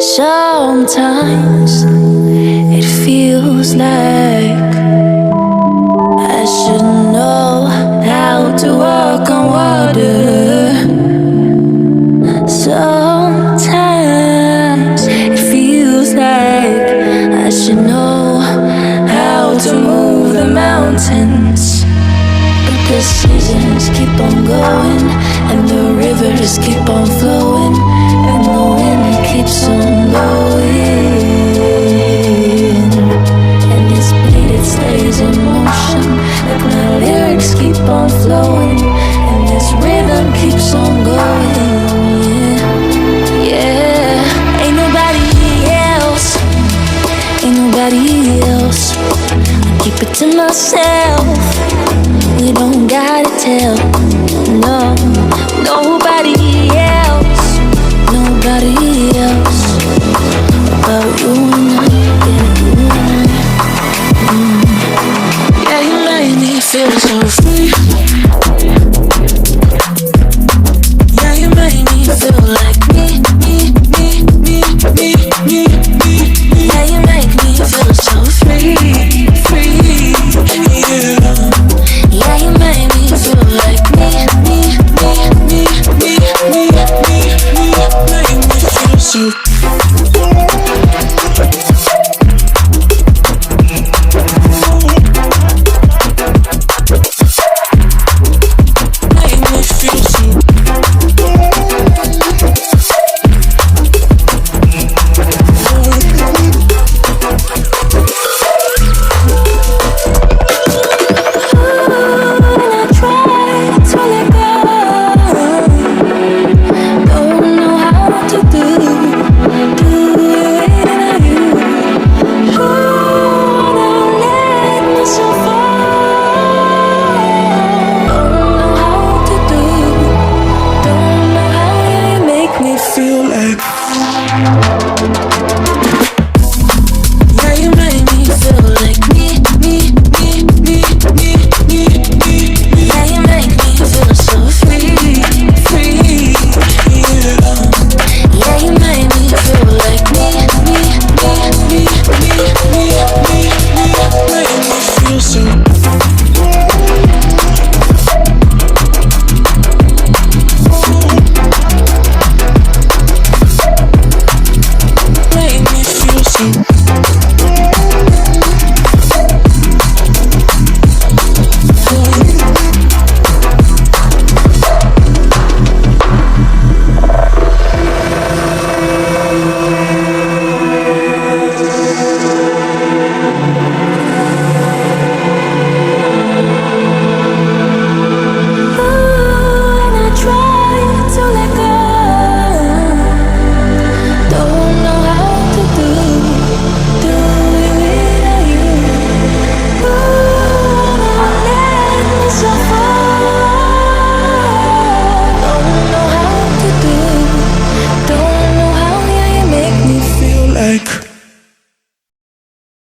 Sometimes it feels like I should know how to walk on water. Sometimes it feels like I should know how to move the mountains. But the seasons keep on going, and the rivers keep on flowing, and the wind keeps on blowing, and this beat it stays in motion, like my lyrics keep on flowing, and this rhythm keeps on going. Yeah, ain't nobody else, ain't nobody else. I keep it to myself. We don't gotta tell, no, nobody else, nobody else but you and I, yeah, you and I. Yeah, you made me feel so free. Yeah, you made me feel like me. Yeah, you make me feel so free, free, yeah. Yeah, you made me feel like me. Make me feel so. Make me feel so. Make me feel so.